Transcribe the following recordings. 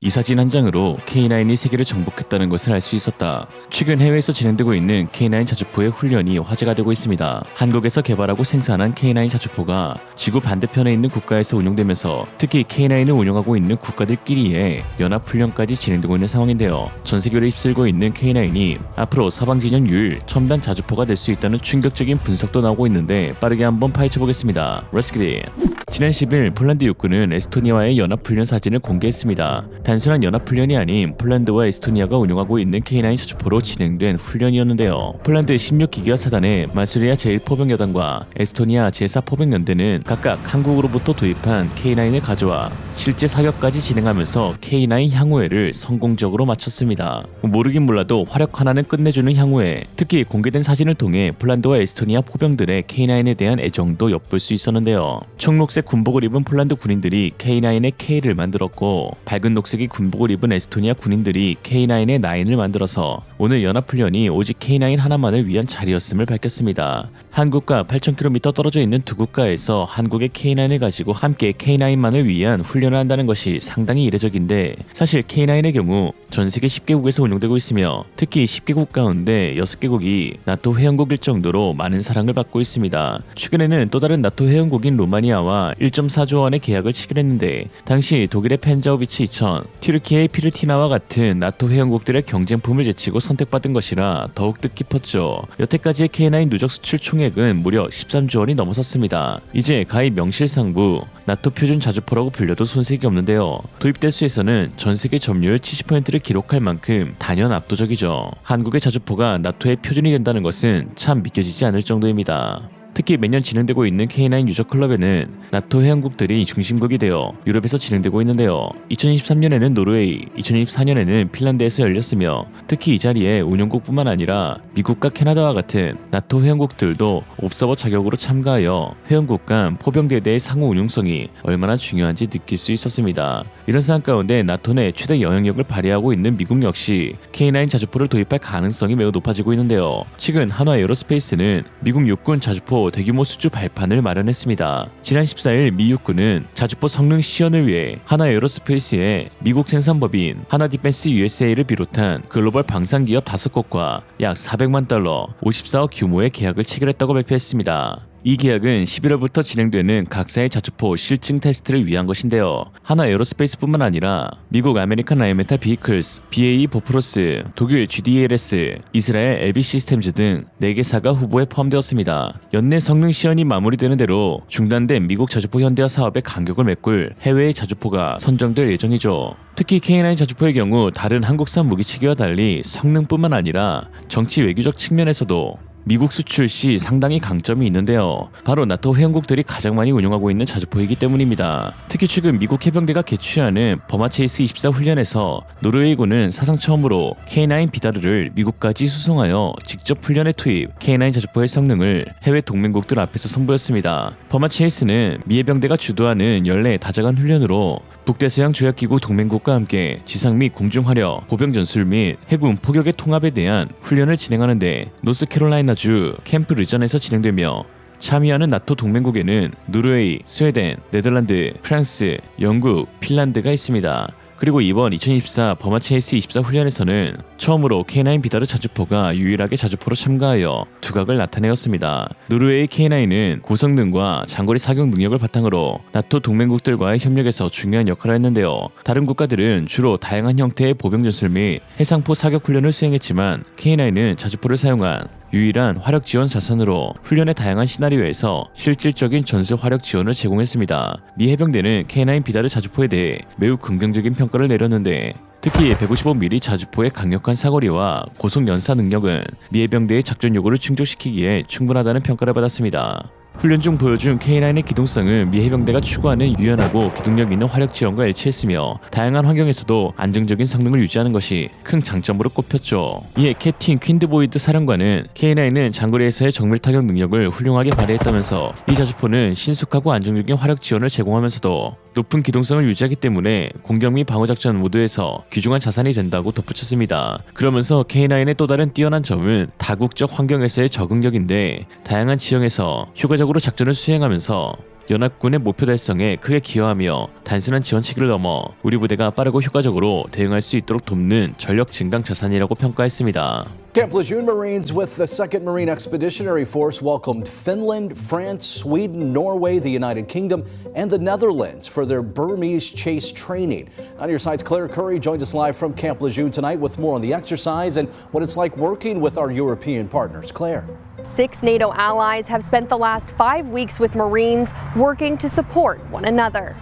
이 사진 한 장으로 K9이 세계를 정복했다는 것을 알 수 있었다. 최근 해외에서 진행되고 있는 K9 자주포의 훈련이 화제가 되고 있습니다. 한국에서 개발하고 생산한 K9 자주포가 지구 반대편에 있는 국가에서 운용되면서 특히 K9을 운용하고 있는 국가들끼리의 연합훈련까지 진행되고 있는 상황인데요. 전세계로 휩쓸고 있는 K9이 앞으로 서방진영 첨단 자주포가 될 수 있다는 충격적인 분석도 나오고 있는데 빠르게 한번 파헤쳐보겠습니다. Let's get it! 지난 10일 폴란드 육군은 에스토니아와의 연합훈련 사진을 공개했습니다. 단순한 연합훈련이 아닌 폴란드와 에스토니아가 운용하고 있는 K9 자주포로 진행된 훈련이었는데요. 폴란드 16기계화 사단의 마수리아 제1포병여단과 에스토니아 제4포병연대는 각각 한국으로부터 도입한 K9을 가져와 실제 사격까지 진행하면서 K9 향후회를 성공적으로 마쳤습니다. 모르긴 몰라도 화력 하나는 끝내주는 향후회, 특히 공개된 사진을 통해 폴란드와 에스토니아 포병들의 K9에 대한 애정도 엿볼 수 있었는데요. 청록색 군복을 입은 폴란드 군인들이 K9의 K를 만들었고 밝은 녹색의 군복을 입은 에스토니아 군인들이 K9의 9을 만들어서 오늘 연합훈련이 오직 K9 하나만을 위한 자리였음을 밝혔습니다. 한국과 8,000km 떨어져 있는 두 국가에서 한국의 K9을 가지고 함께 K9만을 위한 훈련을 한다는 것이 상당히 이례적인데 사실 K9의 경우 전 세계 10개국에서 운용되고 있으며 특히 10개국 가운데 6개국이 나토 회원국일 정도로 많은 사랑을 받고 있습니다. 최근에는 또 다른 나토 회원국인 로마니아와 1.4조 원의 계약을 체결했는데 당시 독일의 펜자오비치 2000, 튀르키예의 피르티나와 같은 나토 회원국들의 경쟁품을 제치고 선택받은 것이라 더욱 뜻깊었죠. 여태까지의 K9 누적 수출 총액은 무려 13조 원이 넘어섰습니다. 이제 가히 명실상부 나토 표준 자주포라고 불려도 손색이 없는데요. 도입 대수에서는 전 세계 점유율 70%를 기록할 만큼 단연 압도적이죠. 한국의 자주포가 나토의 표준이 된다는 것은 참 믿겨지지 않을 정도입니다. 특히 매년 진행되고 있는 K9 유저 클럽에는 나토 회원국들이 중심국이 되어 유럽에서 진행되고 있는데요. 2023년에는 노르웨이, 2024년에는 핀란드에서 열렸으며 특히 이 자리에 운용국뿐만 아니라 미국과 캐나다와 같은 나토 회원국들도 옵서버 자격으로 참가하여 회원국 간 포병대대의 상호 운용성이 얼마나 중요한지 느낄 수 있었습니다. 이런 상황 가운데 나토 내 최대 영향력을 발휘하고 있는 미국 역시 K9 자주포를 도입할 가능성이 매우 높아지고 있는데요. 최근 한화 에어로스페이스는 미국 육군 자주포 대규모 수주 발판을 마련했습니다. 지난 14일 미 육군은 자주포 성능 시연을 위해 한화 에어로스페이스의 미국 생산법인 한화 디펜스 USA를 비롯한 글로벌 방산기업 5곳과 약 400만 달러, 54억 규모의 계약을 체결했다고 발표했습니다. 이 계약은 11월부터 진행되는 각사의 자주포 실증 테스트를 위한 것인데요. 한화 에어로스페이스뿐만 아니라 미국 아메리칸 라이멘탈 비이클스, BAE 보프로스, 독일 GDLS, 이스라엘 LB 시스템즈 등 4개사가 후보에 포함되었습니다. 연내 성능 시연이 마무리되는 대로 중단된 미국 자주포 현대화 사업에 간격을 메꿀 해외의 자주포가 선정될 예정이죠. 특히 K9 자주포의 경우 다른 한국산 무기체계와 달리 성능뿐만 아니라 정치 외교적 측면에서도 미국 수출 시 상당히 강점이 있는데요. 바로 나토 회원국들이 가장 많이 운용하고 있는 자주포이기 때문입니다. 특히 최근 미국 해병대가 개최하는 버마체이스 24 훈련에서 노르웨이군은 사상 처음으로 K9 비다르를 미국까지 수송하여 직접 훈련에 투입, K9 자주포의 성능을 해외 동맹국들 앞에서 선보였습니다. 버마체이스는 미 해병대가 주도하는 연례 다자간 훈련으로 북대서양 조약기구 동맹국과 함께 지상 및 공중 화력, 보병 전술 및 해군 포격의 통합에 대한 훈련을 진행하는데 노스캐롤라이나주 캠프 르전에서 진행되며 참여하는 나토 동맹국에는 노르웨이, 스웨덴, 네덜란드, 프랑스, 영국, 핀란드가 있습니다. 그리고 이번 2024 버마체이스 24 훈련에서는 처음으로 K9 비다르 자주포가 유일하게 자주포로 참가하여 두각을 나타내었습니다. 노르웨이 K9은 고성능과 장거리 사격 능력을 바탕으로 나토 동맹국들과의 협력에서 중요한 역할을 했는데요. 다른 국가들은 주로 다양한 형태의 보병 전술 및 해상포 사격 훈련을 수행했지만 K9은 자주포를 사용한 유일한 화력 지원 자산으로 훈련의 다양한 시나리오에서 실질적인 전술 화력 지원을 제공했습니다. 미 해병대는 K9 비다르 자주포에 대해 매우 긍정적인 평가를 내렸는데 특히 155mm 자주포의 강력한 사거리와 고속 연사 능력은 미 해병대의 작전 요구를 충족시키기에 충분하다는 평가를 받았습니다. 훈련 중 보여준 K9의 기동성은 미 해병대가 추구하는 유연하고 기동력 있는 화력 지원과 일치했으며 다양한 환경에서도 안정적인 성능을 유지하는 것이 큰 장점으로 꼽혔죠. 이에 캡틴 퀸드보이드 사령관은 K9은 장거리에서의 정밀 타격 능력을 훌륭하게 발휘했다면서 이 자주포는 신속하고 안정적인 화력 지원을 제공하면서도 높은 기동성을 유지하기 때문에 공격 및 방어작전 모두에서 귀중한 자산이 된다고 덧붙였습니다. 그러면서 K9의 또 다른 뛰어난 점은 다국적 환경에서의 적응력인데 다양한 지형에서 효과적으로 작전을 수행하면서 연합군의 목표 달성에 크게 기여하며 단순한 지원치기를 넘어 우리 부대가 빠르고 효과적으로 대응할 수 있도록 돕는 전력 증강 자산이라고 평가했습니다. Camp Lejeune Marines with the 2nd Marine Expeditionary Force welcomed Finland, France, Sweden, Norway, the United Kingdom, and the Netherlands for their Burmese chase training. On your side's Claire Curry joins us live from Camp Lejeune tonight with more on the exercise and what it's like working with our European partners. Claire. 6 NATO allies have spent the last 5 weeks with Marines working to support one another.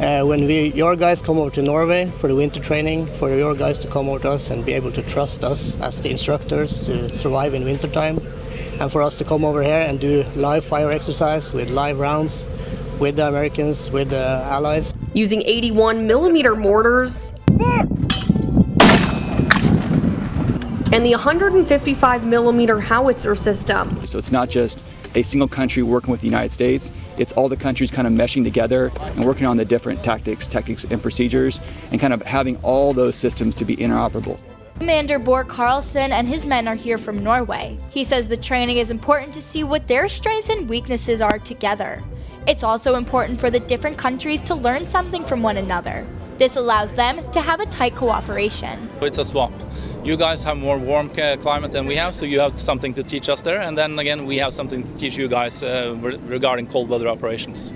When your guys come over to Norway for the winter training, for your guys to come over to us and be able to trust us as the instructors to survive in wintertime, and for us to come over here and do live fire exercise with live rounds with the Americans, with the allies. Using 81mm mortars and the 155mm howitzer system. So it's not just a single country working with the United States, it's all the countries kind of meshing together and working on the different tactics, and procedures, and kind of having all those systems to be interoperable. Commander Bård Carlson and his men are here from Norway. He says the training is important to see what their strengths and weaknesses are together. It's also important for the different countries to learn something from one another. This allows them to have a tight cooperation. It's a swap. You guys have more warm climate than we have, so you have something to teach us there, and then again we have something to teach you guys regarding cold weather operations.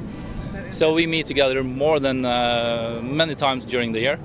So we meet together more than many times during the year.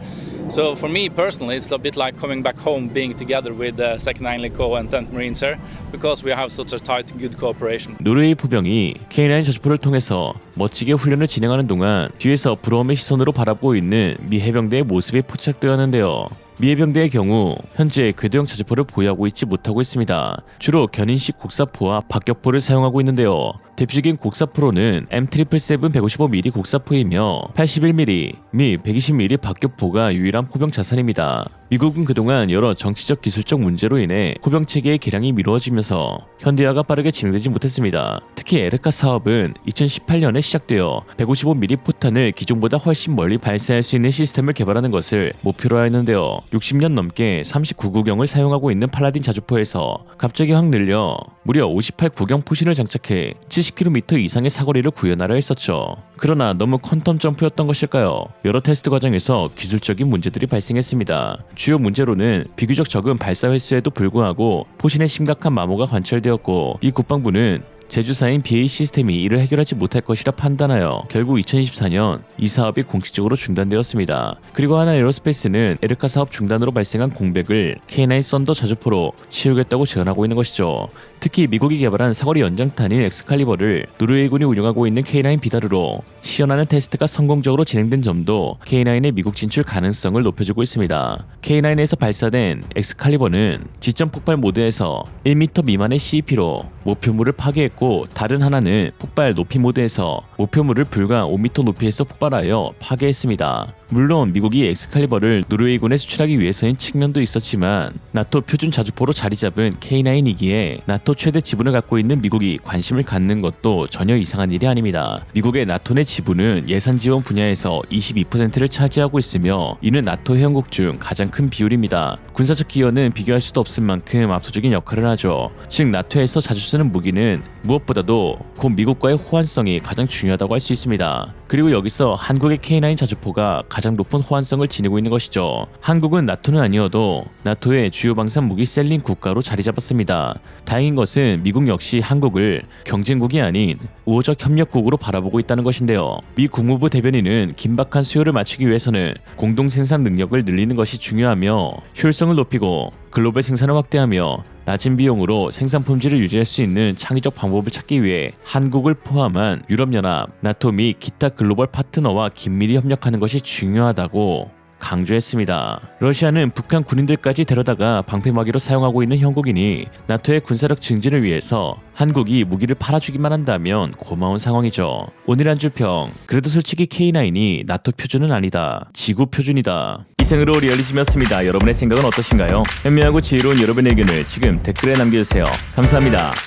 So for me personally, it's a bit like coming back home, being together with 2nd Anglico and 10th Marines here, because we have such a tight, good cooperation. 노르웨이 포병이 K9 저주포를 통해서 멋지게 훈련을 진행하는 동안 뒤에서 부러움의 시선으로 바라보고 있는 미 해병대의 모습이 포착되었는데요. 미 해병대의 경우 현재 궤도형 저주포를 보유하고 있지 못하고 있습니다. 주로 견인식 곡사포와 박격포를 사용하고 있는데요. 대표적인 곡사포로는 M777 155mm 곡사포이며 81mm 및 120mm 박격포가 유일한 포병 자산입니다. 미국은 그동안 여러 정치적 기술적 문제로 인해 포병 체계의 개량이 미루어지면서 현대화가 빠르게 진행되지 못했습니다. 특히 에르카 사업은 2018년에 시작되어 155mm 포탄을 기존보다 훨씬 멀리 발사할 수 있는 시스템을 개발하는 것을 목표로 하였는데요. 60년 넘게 39구경을 사용하고 있는 팔라딘 자주포에서 갑자기 확 늘려 무려 58구경 포신을 장착해 70km 이상의 사거리를 구현하려 했었죠. 그러나 너무 퀀텀 점프였던 것일까요? 여러 테스트 과정에서 기술적인 문제들이 발생했습니다. 주요 문제로는 비교적 적은 발사 횟수에도 불구하고 포신에 심각한 마모가 관철되었고, 미 국방부는 제주사인 BA 시스템이 이를 해결하지 못할 것이라 판단하여 결국 2024년 이 사업이 공식적으로 중단되었습니다. 그리고 하나 에어로스페이스는 에르카 사업 중단으로 발생한 공백을 K9 썬더 자주포로 채우겠다고 제언하고 있는 것이죠. 특히 미국이 개발한 사거리 연장탄인 엑스칼리버를 노르웨이군이 운영하고 있는 K9 비다르로 시연하는 테스트가 성공적으로 진행된 점도 K9의 미국 진출 가능성을 높여주고 있습니다. K9에서 발사된 엑스칼리버는 지점 폭발 모드에서 1m 미만의 CEP로 목표물을 파괴했고, 다른 하나는 폭발 높이 모드에서 목표물을 불과 5m 높이에서 폭발하여 파괴했습니다. 물론 미국이 엑스칼리버를 노르웨이군에 수출하기 위해서인 측면도 있었지만 나토 표준 자주포로 자리 잡은 K9이기에 나토 최대 지분을 갖고 있는 미국이 관심을 갖는 것도 전혀 이상한 일이 아닙니다. 미국의 나토 내 지분은 예산 지원 분야에서 22%를 차지하고 있으며 이는 나토 회원국 중 가장 큰 비율입니다. 군사적 기여는 비교할 수도 없을 만큼 압도적인 역할을 하죠. 즉 나토에서 자주 쓰는 무기는 무엇보다도 곧 미국과의 호환성이 가장 중요하다고 할 수 있습니다. 그리고 여기서 한국의 K9 자주포가 가장 높은 호환성을 지니고 있는 것이죠. 한국은 나토는 아니어도 나토의 주요 방산 무기 셀링 국가로 자리 잡았습니다. 다행인 것은 미국 역시 한국을 경쟁국이 아닌 우호적 협력국으로 바라보고 있다는 것인데요. 미 국무부 대변인은 긴박한 수요를 맞추기 위해서는 공동 생산 능력을 늘리는 것이 중요하며 효율성을 높이고 글로벌 생산을 확대하며 낮은 비용으로 생산 품질을 유지할 수 있는 창의적 방법을 찾기 위해 한국을 포함한 유럽연합, 나토 및 기타 글로벌 파트너와 긴밀히 협력하는 것이 중요하다고 강조했습니다. 러시아는 북한 군인들까지 데려다가 방패막이로 사용하고 있는 형국이니 나토의 군사력 증진을 위해서 한국이 무기를 팔아주기만 한다면 고마운 상황이죠. 오늘 한 줄 평, 그래도 솔직히 K9이 나토 표준은 아니다. 지구 표준이다. 이상으로 리얼리즘이었습니다. 여러분의 생각은 어떠신가요? 현명하고 지혜로운 여러분의 의견을 지금 댓글에 남겨주세요. 감사합니다.